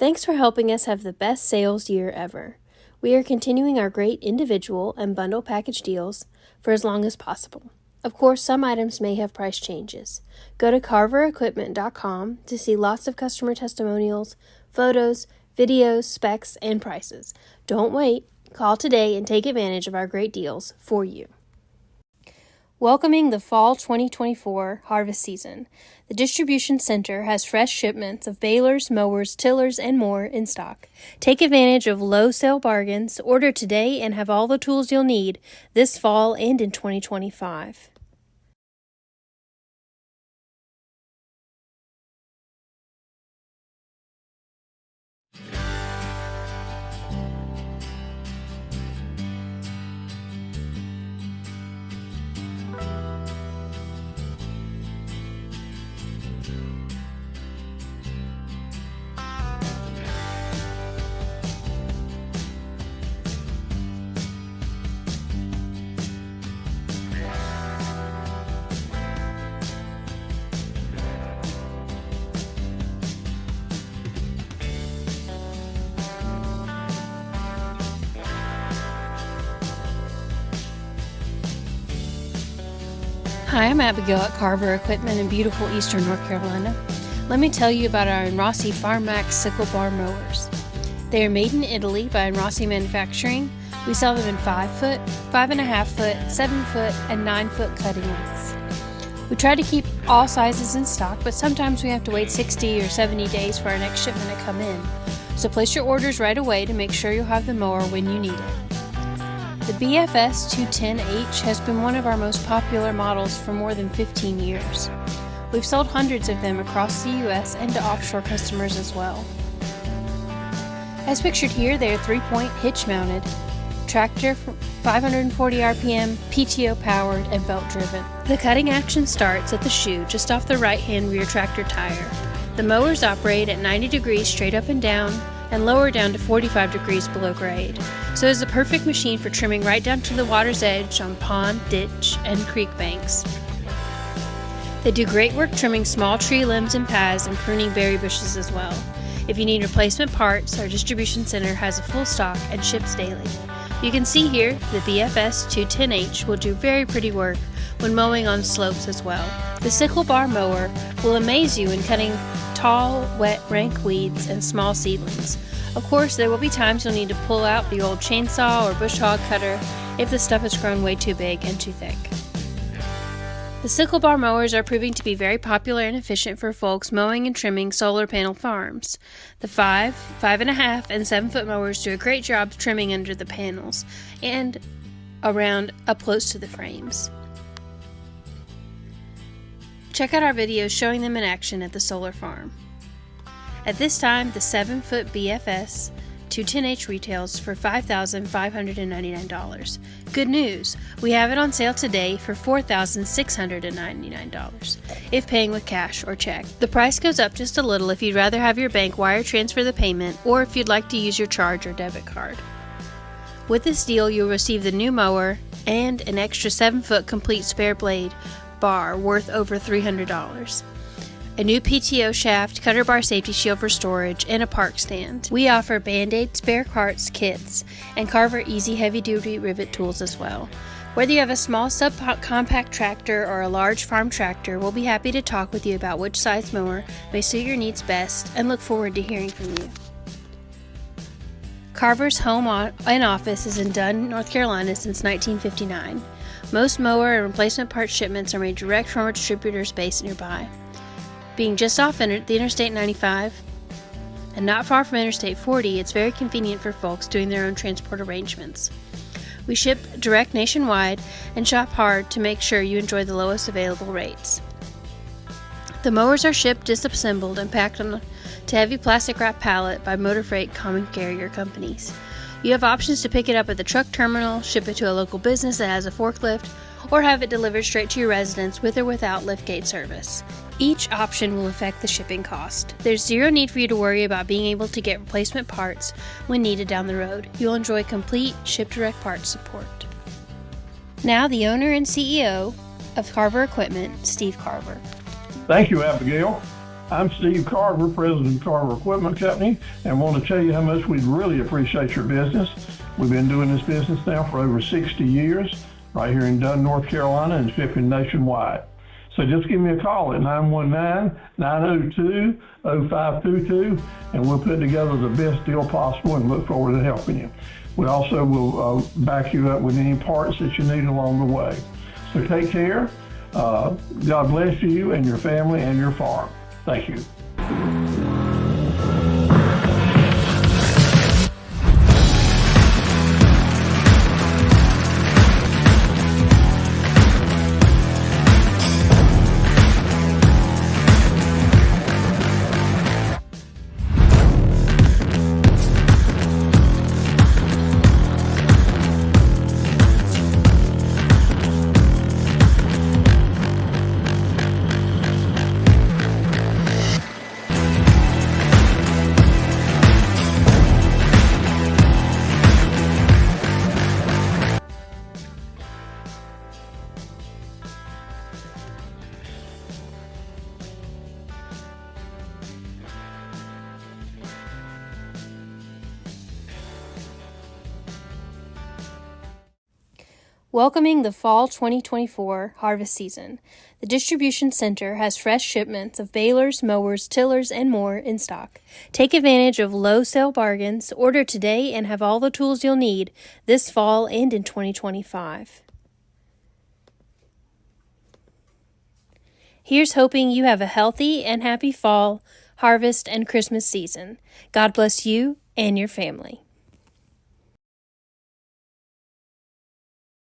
Thanks for helping us have the best sales year ever. We are continuing our great individual and bundle package deals for as long as possible. Of course, some items may have price changes. Go to carverequipment.com to see lots of customer testimonials, photos, videos, specs, and prices. Don't wait. Call today and take advantage of our great deals for you. Welcoming the fall 2024 harvest season, the distribution center has fresh shipments of balers, mowers, tillers, and more in stock. Take advantage of low sale bargains, order today, and have all the tools you'll need this fall and in 2025. Hi, I'm Abigail at Carver Equipment in beautiful eastern North Carolina. Let me tell you about our Enorossi Farm Maxx Sickle bar mowers. They are made in Italy by Enorossi Manufacturing. We sell them in 5 foot, 5.5 foot, 7 foot, and 9 foot cutting lengths. We try to keep all sizes in stock, but sometimes we have to wait 60 or 70 days for our next shipment to come in. So place your orders right away to make sure you'll have the mower when you need it. The BFS-210H has been one of our most popular models for more than 15 years. We've sold hundreds of them across the U.S. and to offshore customers as well. As pictured here, they are 3-point hitch-mounted, tractor 540 RPM, PTO powered, and belt driven. The cutting action starts at the shoe just off the right-hand rear tractor tire. The mowers operate at 90 degrees straight up and down, and lower down to 45 degrees below grade. So it's a perfect machine for trimming right down to the water's edge on pond, ditch, and creek banks. They do great work trimming small tree limbs and paths and pruning berry bushes as well. If you need replacement parts, our distribution center has a full stock and ships daily. You can see here the BFS-210H will do very pretty work when mowing on slopes as well. The Sickle bar mower will amaze you in cutting tall, wet, rank weeds and small seedlings. Of course, there will be times you'll need to pull out the old chainsaw or bush hog cutter if the stuff has grown way too big and too thick. The Sickle bar mowers are proving to be very popular and efficient for folks mowing and trimming solar panel farms. The 5, 5.5, and 7 foot mowers do a great job trimming under the panels and around up close to the frames. Check out our videos showing them in action at the solar farm. At this time, the 7 foot BFS 210H retails for $5,599. Good news! We have it on sale today for $4,699 if paying with cash or check. The price goes up just a little if you'd rather have your bank wire transfer the payment or if you'd like to use your charge or debit card. With this deal, you'll receive the new mower and an extra 7 foot complete spare blade bar worth over $300. A new PTO shaft, cutter bar safety shield for storage, and a park stand. We offer Band-Aid spare parts kits and Carver Easy Heavy Duty rivet tools as well. Whether you have a small subcompact tractor or a large farm tractor, we'll be happy to talk with you about which size mower may suit your needs best and look forward to hearing from you. Carver's home and office is in Dunn, North Carolina since 1959. Most mower and replacement parts shipments are made direct from our distributors based nearby. Being just off the Interstate 95 and not far from Interstate 40, it's very convenient for folks doing their own transport arrangements. We ship direct nationwide and shop hard to make sure you enjoy the lowest available rates. The mowers are shipped disassembled and packed on to heavy plastic wrap pallet by motor freight common carrier companies. You have options to pick it up at the truck terminal, ship it to a local business that has a forklift, or have it delivered straight to your residence with or without liftgate service. Each option will affect the shipping cost. There's zero need for you to worry about being able to get replacement parts when needed down the road. You'll enjoy complete ship direct parts support. Now the owner and CEO of Carver Equipment, Steve Carver. Thank you, Abigail. I'm Steve Carver, President of Carver Equipment Company, and want to tell you how much we'd really appreciate your business. We've been doing this business now for over 60 years, right here in Dunn, North Carolina, and shipping nationwide. So just give me a call at 919-902-0522, and we'll put together the best deal possible and look forward to helping you. We also will back you up with any parts that you need along the way. So take care. God bless you and your family and your farm. Thank you. Welcoming the fall 2024 harvest season, the distribution center has fresh shipments of balers, mowers, tillers, and more in stock. Take advantage of low sale bargains, order today, and have all the tools you'll need this fall and in 2025. Here's hoping you have a healthy and happy fall, harvest, and Christmas season. God bless you and your family.